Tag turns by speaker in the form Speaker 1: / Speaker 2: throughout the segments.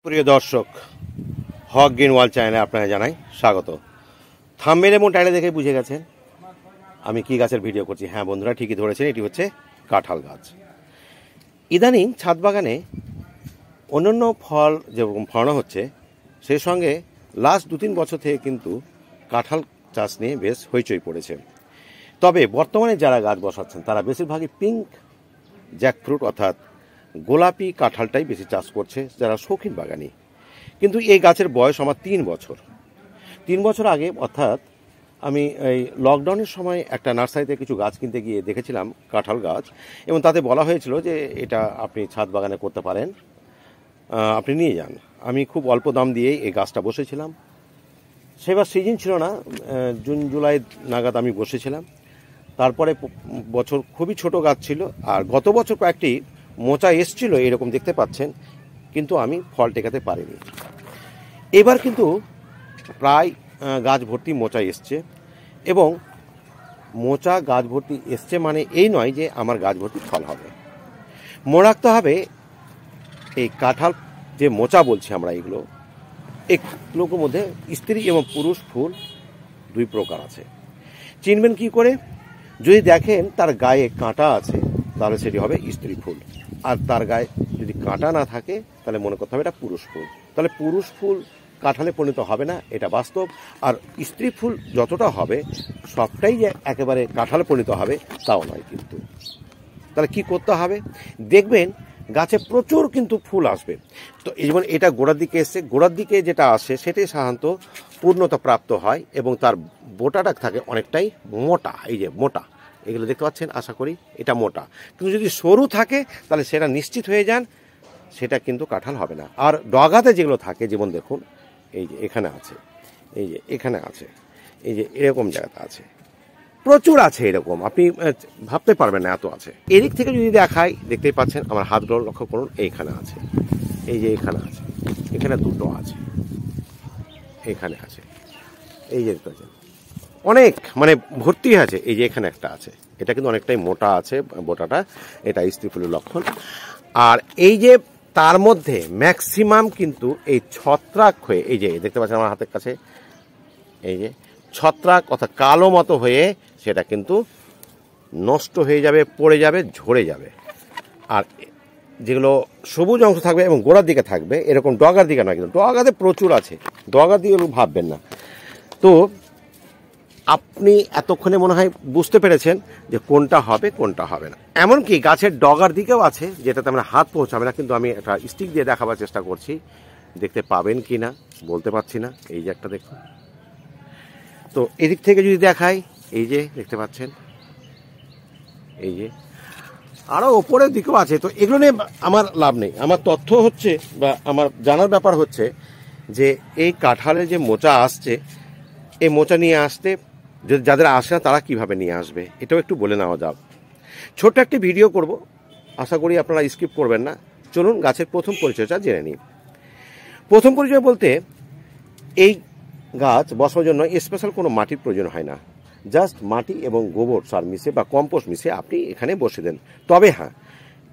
Speaker 1: প্রিয় দর্শক, হক green world চ্যানেলে আপনারা জানাই স্বাগত। থাম্বনেল এবং টাইটেল দেখে বুঝে গেছেন আমি কি গাছের ভিডিও করছি। হ্যাঁ বন্ধুরা, ঠিকই ধরেছেন, এটি হচ্ছে কাঁঠাল গাছ। ইদানিং ছাদ বাগানে অন্যান্য ফল যেরকম ফলানো হচ্ছে, সেই সঙ্গে লাস্ট 2-3 বছর থেকে কিন্তু কাঁঠাল চাষ নিয়ে বেশ হইচই পড়েছে। তবে বর্তমানে যারা গাছ বসাচ্ছেন তারা বেশিরভাগই পিঙ্ক জ্যাকফ্রুট অর্থাৎ গোলাপি কাঁঠালটাই বেশি চাষ করছে যারা শৌখিন বাগানি। কিন্তু এই গাছের বয়স আমার 3 বছর। 3 বছর আগে অর্থাৎ আমি এই লকডাউনের সময় একটা নার্সারিতে কিছু গাছ কিনতে গিয়ে দেখেছিলাম কাঁঠাল গাছ, এবং তাতে বলা হয়েছিল যে এটা আপনি ছাদ বাগানে করতে পারেন, আপনি নিয়ে যান। আমি খুব অল্প দাম দিয়েই এই গাছটা বসেছিলাম। সেবার সিজন ছিল না, জুন জুলাই নাগাদ আমি বসেছিলাম। তারপরে বছর খুবই ছোট গাছ ছিল, আর গত বছর কয়েকটি মোচা এসছিল এরকম দেখতে পাচ্ছেন, কিন্তু আমি ফল টেকাতে পারিনি। এবার কিন্তু প্রায় গাছ ভর্তি মোচা এসছে, এবং মোচা গাছ ভর্তি এসছে মানে এই নয় যে আমার গাছ ভর্তি ফল হবে। মনে রাখতে হবে এই কাঁঠাল যে মোচা বলছি আমরা, এগুলোর মধ্যে স্ত্রী এবং পুরুষ ফুল 2 প্রকার আছে। চিনবেন কি করে? যদি দেখেন তার গায়ে কাঁটা আছে তাহলে সেটি হবে স্ত্রী ফুল, আর তার গায়ে যদি কাঁটা না থাকে তাহলে মনে করতে হবে এটা পুরুষ ফুল। তাহলে পুরুষ ফুল কাঁঠালে পরিণত হবে না, এটা বাস্তব। আর স্ত্রী ফুল যতটা হবে সবটাই যে একেবারে কাঁঠালে পরিণত হবে তাও নয়। কিন্তু তাহলে কি করতে হবে? দেখবেন গাছে প্রচুর কিন্তু ফুল আসবে। তো এই যেমন এটা গোড়ার দিকে এসছে, গোড়ার দিকে যেটা আসে সেটাই সাধারণত পূর্ণতা প্রাপ্ত হয়, এবং তার বোটাটা থাকে অনেকটাই মোটা। এই যে মোটা, এগুলো দেখতে পাচ্ছেন, আশা করি এটা মোটা। কিন্তু যদি সরু থাকে তাহলে সেটা নিশ্চিত হয়ে যান সেটা কিন্তু কাঁঠাল হবে না। আর ডগাতে যেগুলো থাকে, যেমন দেখুন এই যে এখানে আছে, এই যে এখানে আছে, এই যে এরকম জায়গাতে আছে, প্রচুর আছে এরকম, আপনি ভাবতে পারবেন না এত আছে। এদিক থেকে যদি দেখাই, দেখতেই পাচ্ছেন আমার হাতগুলো লক্ষ্য করুন, এইখানে আছে, এই যে এখানে আছে, এখানে 2টো আছে, এখানে আছে, এই যে অনেক মানে ভর্তি আছে, এই যে এখানে একটা আছে। এটা কিন্তু অনেকটাই মোটা আছে বোটাটা, এটা স্ত্রী ফুলের লক্ষণ। আর এই যে তার মধ্যে ম্যাক্সিমাম কিন্তু এই ছত্রাক হয়ে, এই যে দেখতে পাচ্ছেন আমার হাতের কাছে, এই যে ছত্রাক অর্থাৎ কালো মতো হয়ে সেটা কিন্তু নষ্ট হয়ে যাবে, পড়ে যাবে, ঝরে যাবে। আর যেগুলো সবুজ অংশ থাকবে এবং গোড়ার দিকে থাকবে, এরকম ডগার দিকে নয়, কিন্তু ডগাতে প্রচুর আছে, ডগার দিকে ভাববেন না। তো আপনি এতক্ষণে মনে হয় বুঝতে পেরেছেন যে কোনটা হবে কোনটা হবে না। এমনকি গাছের ডগার দিকেও আছে যেটাতে আমরা হাত পৌঁছাবে না, কিন্তু আমি একটা স্টিক দিয়ে দেখাবার চেষ্টা করছি, দেখতে পাবেন কি না বলতে পারছি না। এই যে একটা দেখুন, তো এদিক থেকে যদি দেখাই, এই যে দেখতে পাচ্ছেন, এই যে আরও ওপরের দিকেও আছে। তো এগুলো নিয়ে আমার লাভ নেই। আমার তথ্য হচ্ছে বা আমার জানার ব্যাপার হচ্ছে যে এই কাঁঠালে যে মোচা আসছে, এই মোচা নিয়ে আসতে যাদের আসে না তারা কিভাবে নিয়ে আসবে, এটাও একটু বলে নেওয়া যাক। ছোট্ট একটি ভিডিও করব, আশা করি আপনারা স্কিপ করবেন না। চলুন গাছের প্রথম পরিচর্যা জেনে নিই। প্রথম পরিচয় বলতে, এই গাছ বসার জন্য স্পেশাল কোনো মাটির প্রয়োজন হয় না, জাস্ট মাটি এবং গোবর সার মিশে বা কম্পোস্ট মিশে আপনি এখানে বসে দেন। তবে হ্যাঁ,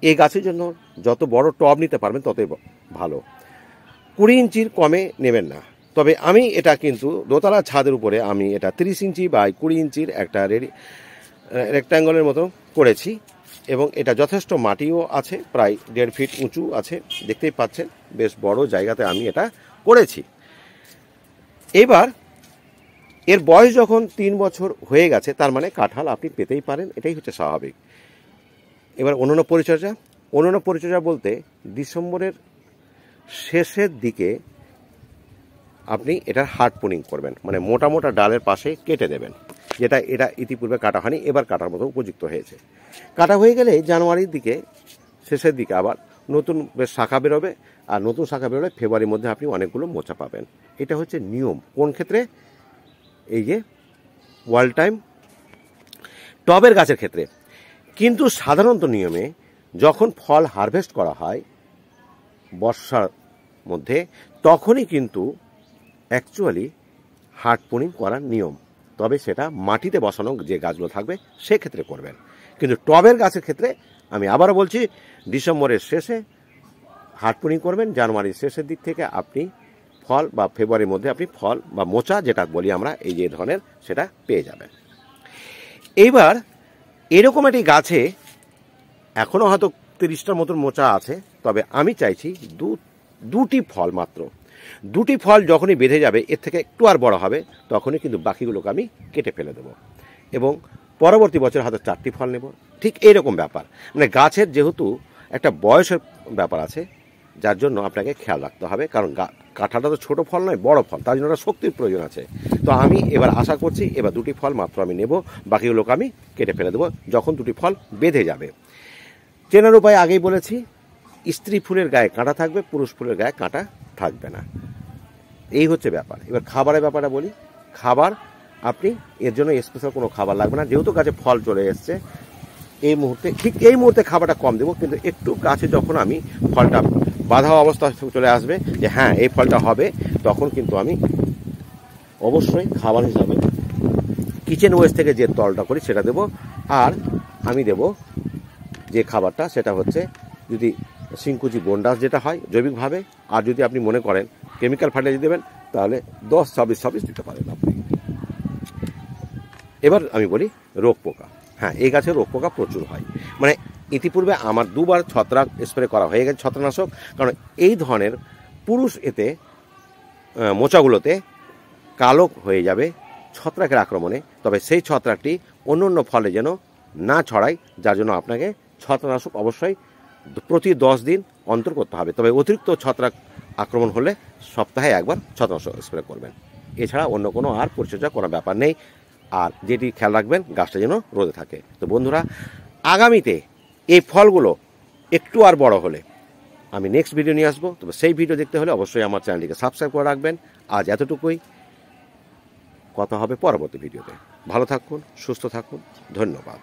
Speaker 1: এই গাছের জন্য যত বড় টব নিতে পারবেন ততই ভালো, 20 ইঞ্চির কমে নেবেন না। তবে আমি এটা কিন্তু দোতলা ছাদের উপরে আমি এটা 30 ইঞ্চি বা 20 ইঞ্চির একটা রেক্ট্যাঙ্গলের মতো করেছি, এবং এটা যথেষ্ট মাটিও আছে, প্রায় 1.5 ফিট উঁচু আছে, দেখতেই পাচ্ছেন বেশ বড় জায়গাতে আমি এটা করেছি। এবার এর বয়স যখন 3 বছর হয়ে গেছে, তার মানে কাঁঠাল আপনি পেতেই পারেন, এটাই হচ্ছে স্বাভাবিক। এবার অন্যান্য পরিচর্যা বলতে, ডিসেম্বরের শেষের দিকে আপনি এটার হার্ড প্রুনিং করবেন, মানে মোটা মোটা ডালের পাশে কেটে দেবেন, যেটা এটা ইতিপূর্বে কাটা হয়নি, এবার কাটার মতো উপযুক্ত হয়েছে। কাটা হয়ে গেলে জানুয়ারির দিকে শেষের দিকে আবার নতুন বেশ শাখা বেরোবে, আর নতুন শাখা বেরোলে ফেব্রুয়ারির মধ্যে আপনি অনেকগুলো মোচা পাবেন। এটা হচ্ছে নিয়ম। কোন ক্ষেত্রে? এই যে ওয়াল টাইম টবের গাছের ক্ষেত্রে। কিন্তু সাধারণত নিয়মে যখন ফল হারভেস্ট করা হয় বর্ষার মধ্যে, তখনই কিন্তু অ্যাকচুয়ালি হার্ড প্রুনিং করার নিয়ম। তবে সেটা মাটিতে বসানো যে গাছগুলো থাকবে সেক্ষেত্রে করবেন। কিন্তু টবের গাছের ক্ষেত্রে আমি আবারও বলছি, ডিসেম্বরের শেষে হার্ডপুনিং করবেন, জানুয়ারির শেষের দিক থেকে আপনি ফল বা ফেব্রুয়ারির মধ্যে আপনি ফল বা মোচা যেটা বলি আমরা এই যে ধরনের সেটা পেয়ে যাবেন। এইবার এরকম একটি গাছে এখনও হয়তো 30টার মতন মোচা আছে, তবে আমি চাইছি দুটি ফল মাত্র। দুটি ফল যখনই বেঁধে যাবে, এর থেকে একটু আর বড় হবে, তখনই কিন্তু বাকিগুলোকে আমি কেটে ফেলে দেবো এবং পরবর্তী বছর হয়তো 4টি ফল নেব। ঠিক এইরকম ব্যাপার, মানে গাছের যেহেতু একটা বয়সের ব্যাপার আছে, যার জন্য আপনাকে খেয়াল রাখতে হবে, কারণ কাঁঠালটা তো ছোটো ফল নয়, বড় ফল, তার জন্য একটা শক্তির প্রয়োজন আছে। তো আমি এবার আশা করছি এবার দুটি ফল মাত্র আমি নেব, বাকিগুলোকে আমি কেটে ফেলে দেবো যখন দুটি ফল বেঁধে যাবে। চেনার উপায় আগেই বলেছি, স্ত্রী ফুলের গায়ে কাঁটা থাকবে, পুরুষ ফুলের গায়ে কাঁটা থাকবে না, এই হচ্ছে ব্যাপার। এবার খাবারের ব্যাপারটা বলি। খাবার আপনি এর জন্য স্পেশাল কোনো খাবার লাগবে না, যেহেতু গাছে ফল চলে এসছে। এই মুহূর্তে ঠিক এই মুহূর্তে খাবারটা কম দেবো, কিন্তু একটু গাছে যখন আমি ফলটা বাঁধা অবস্থা চলে আসবে যে হ্যাঁ এই ফলটা হবে, তখন কিন্তু আমি অবশ্যই খাবার হিসাবে কিচেন ওয়েস্ট থেকে যে তলটা করি সেটা দেবো। আর আমি দেব যে খাবারটা সেটা হচ্ছে, যদি সিংকুচি বন্ডাস যেটা হয় জৈবিকভাবে, আর যদি আপনি মনে করেন কেমিক্যাল ফার্টিলাইজার দেবেন তাহলে 10-26 দিতে পারেন আপনি। এবার আমি বলি রোগ পোকা। হ্যাঁ, এই গাছে রোগ পোকা প্রচুর হয়, মানে ইতিপূর্বে আমার 2বার ছত্রাক স্প্রে করা হয়ে গেছে, ছত্রাকনাশক। কারণ এই ধরনের পুরুষ এতে মোচাগুলোতে কালো হয়ে যাবে ছত্রাকের আক্রমণে, তবে সেই ছত্রাকটি অন্য অন্য ফলে যেন না ছড়ায়, যার জন্য আপনাকে ছত্রাকনাশক অবশ্যই প্রতি 10 দিন অন্তর করতে হবে। তবে অতিরিক্ত ছত্রাক আক্রমণ হলে সপ্তাহে একবার ছত্রাকনাশক স্প্রে করবেন, এছাড়া অন্য কোনো আর পরিচর্যা করার ব্যাপার নেই। আর যেটি খেয়াল রাখবেন, গাছটা যেন রোদে থাকে। তো বন্ধুরা, আগামীতে এই ফলগুলো একটু আর বড় হলে আমি নেক্সট ভিডিও নিয়ে আসবো। তবে সেই ভিডিও দেখতে হলে অবশ্যই আমার চ্যানেলটিকে সাবস্ক্রাইব করে রাখবেন। আজ এতটুকুই, কথা হবে পরবর্তী ভিডিওতে। ভালো থাকুন, সুস্থ থাকুন, ধন্যবাদ।